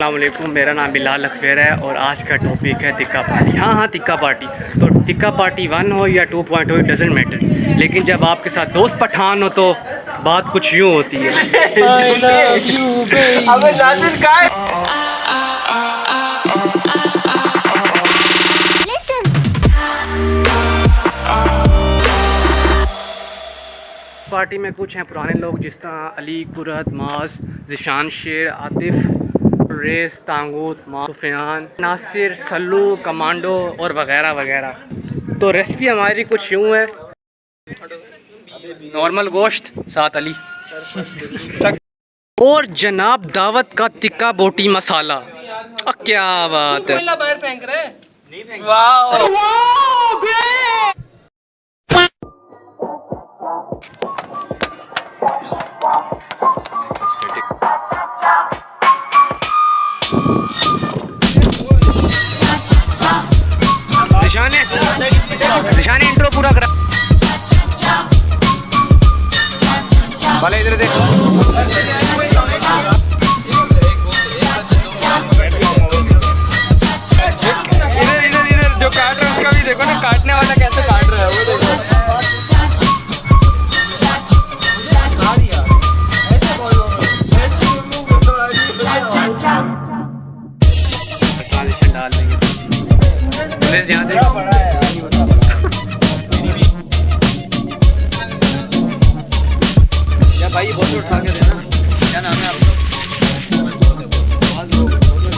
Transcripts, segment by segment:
अस्सलाम वालेकुम, मेरा नाम बिलाल लखवेरा है और आज का टॉपिक है तिक्का पार्टी। हाँ, तिक्का पार्टी। तो तिक्का पार्टी 1 हो या 2.0 इट डजेंट मैटर, लेकिन जब आपके साथ दोस्त पठान हो तो बात कुछ यूँ होती है। पार्टी में कुछ हैं पुराने लोग जिस तरह अली, कुरत, माज, जिशान शेर, आतिफ, रेस, तांगूत, सुफियान, नासिर, सल्लू, कमांडो और वगैरह वगैरह। तो रेसिपी हमारी कुछ यूँ है, नॉर्मल गोश्त साथ अली और जनाब दावत का तिक्का बोटी मसाला। क्या बात है। निशाने इंट्रो पूरा करा वाले इधर देख। इधर जो काट रहा है उसका भी देखो ना, काटने वाला कैसे काट रहा है वो देखो। डाल देंगे क्या भाई, बोतल उठा के देना। क्या नाम है आपका?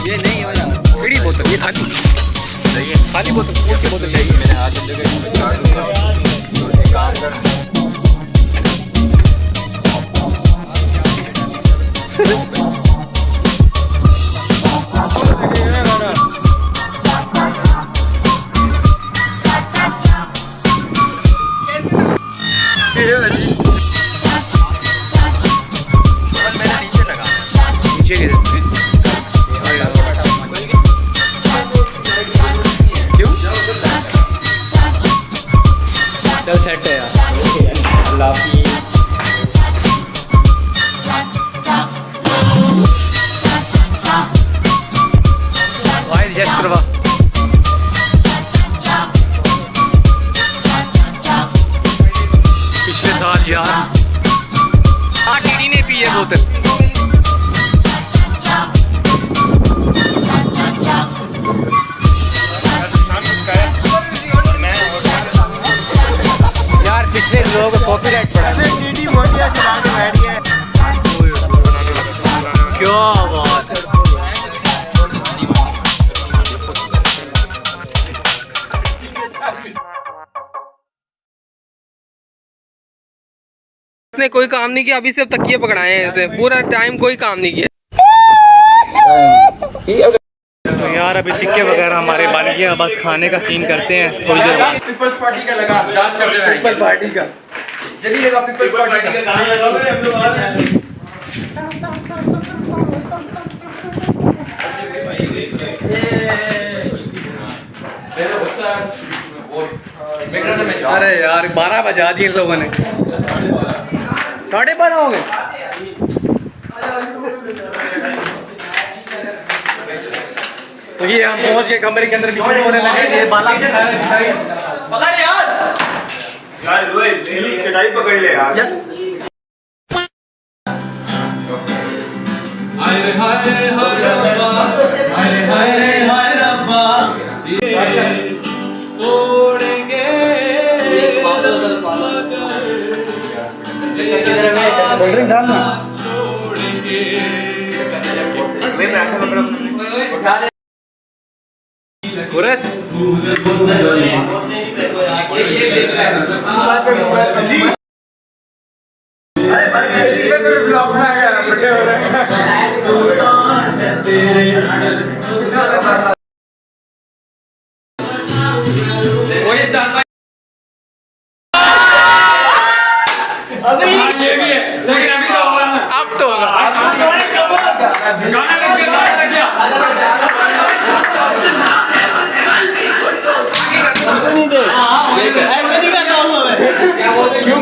ये नहीं हो यार, बड़ी बोतल, ये खाली सही है। खाली बोतल, फूल की बोतल चाहिए। मेरे हाथ सेट है यार। अल्लाह हाफिज़। भाई जस्ट करवा। पिछले साल यार टीडी ने पी है बोतल। लोगों को कॉपीराइट पड़ा है। क्या बात है। इसने कोई काम नहीं किया, अभी सिर्फ तकिए पकड़ाए हैं इसे, पूरा टाइम कोई काम नहीं किया। तो यार अभी टिक्के वगैरह हमारे बन गए हैं, बस खाने का सीन करते हैं थोड़ी देर बाद। पीपल्स पार्टी का लगा, पीपल पार्टी का जल्दी लगा, पीपल्स पार्टी का गाना लगाओ। अरे यार 12 बजा दिए लोगों ने, 12:30 हो गए। तो ये हम पहुंच के कमरे के अंदर बिजली होने लगे। ये बाला पकड़ यार, चटाई पकड़ ले यार। हाय हाय हाय रब्बा, हाय हाय हाय रब्बा, तोड़ेंगे डालना कुरत अभी ये भी है, लेकिन अभी तो होगा, अब तो होगा। गाना लग गया। नहीं दे, ऐसे नहीं करना हूँ मैं। क्यों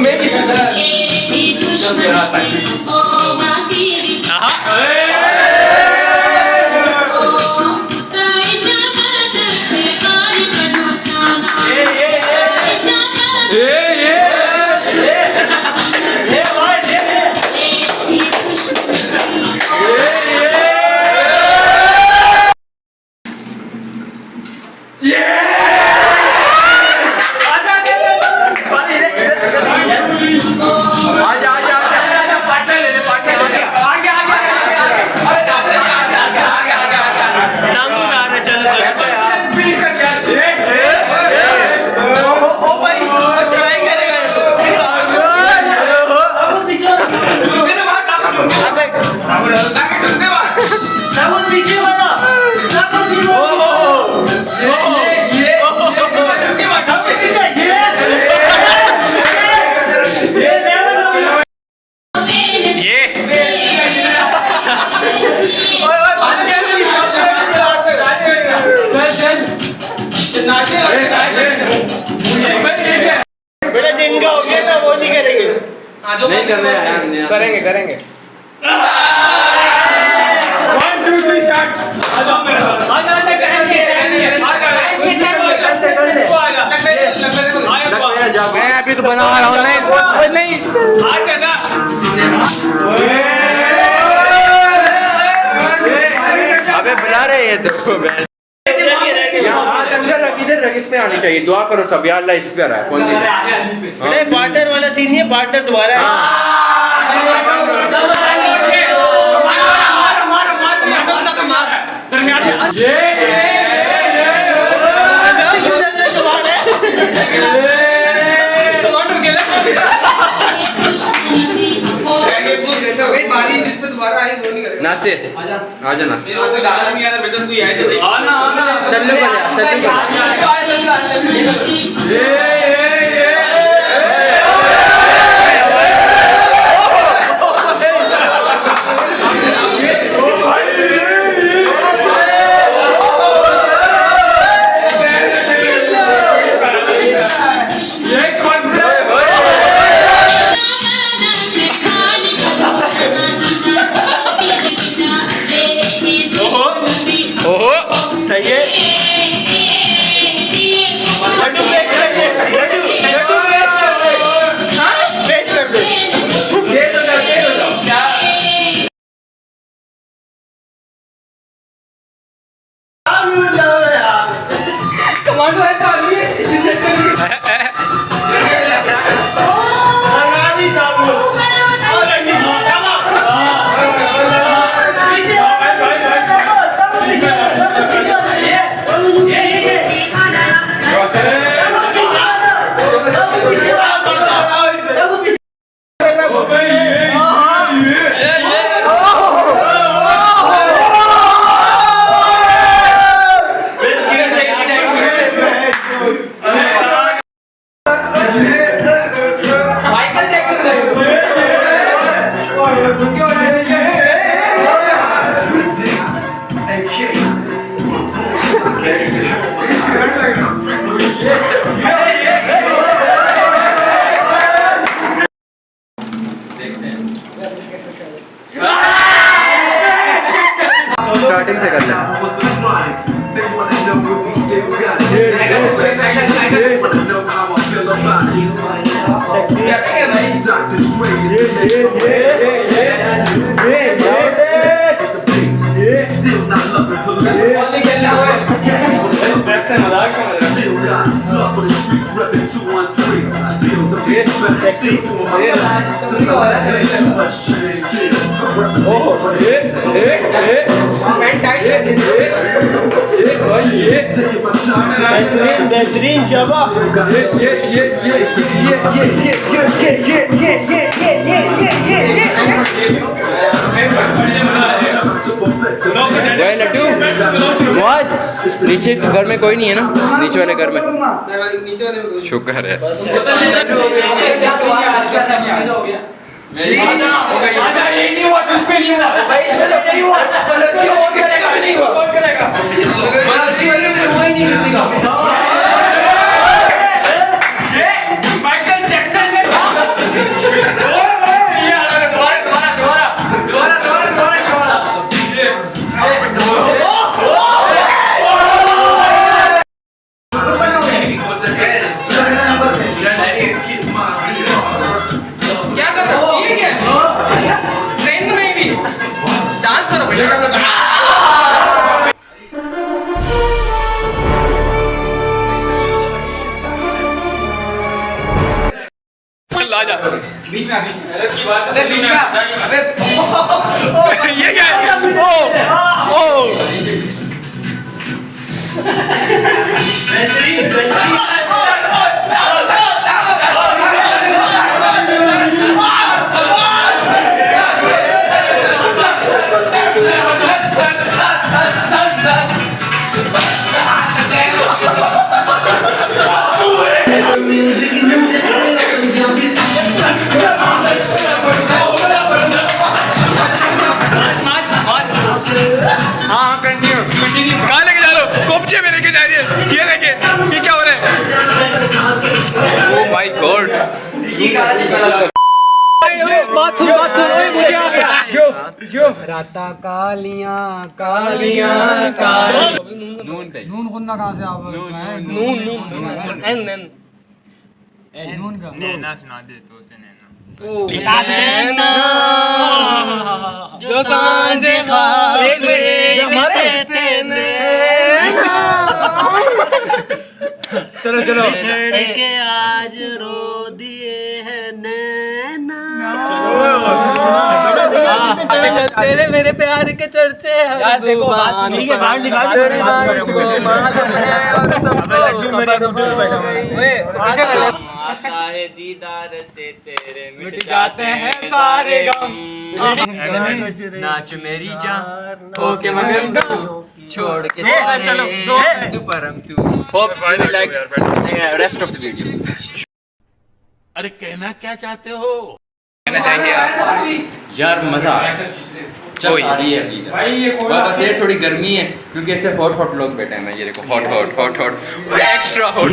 बेटा जिनका हो गया ना वो नहीं करेंगे। नहीं कर रहे हैं, करेंगे करेंगे। 1 2 3 स्टार्ट। मैं अभी तो बना रहा हूँ। नहीं अबे बुला रहे हैं तो इधर रख, इस पे आनी चाहिए। दुआ करो सब, या अल्लाह इस पे आ रहा है। कौन सी अरे पार्टनर वाला सीन नहीं है, पार्टनर दोबारा नासिर आजा नासिर सल्लू स्टार्टिंग से कर ले। बेहतरीन जवाब। लड्डू नीचे घर में कोई नहीं है ना? नीचे वाले घर में शुक्र है। ये क्या है? ओ हाँ कंटिन्यू कहाँ लेके जा रहे हो? कोपचे में लेके जा रही है। ये लेके ये क्या हो रहा है? Oh my God. बात सुन मुझे आ गया। जो राता कालियां कालियां नून खुन्ना कहाँ से आप नून एन का नैना सुना दे तो उसे नैना जो सांझ खाते चलो के आज रो दिए हैं नैना। तेरे मेरे प्यार के चर्चे हर जुबान आता है दीदार से तेरे मिट जाते हैं सारे गम। नाच मेरी जान होके मगन छोड़ के सारे तू परम तू। Hope you like rest of the video. अरे कहना क्या चाहते हो? कहना चाहेंगे आप? यार मजा आ रही है अभी बस ये थोड़ी गर्मी है क्योंकि ऐसे हॉट लोग बैठे हैं। मैं ये देखो हॉट एक्स्ट्रा हॉट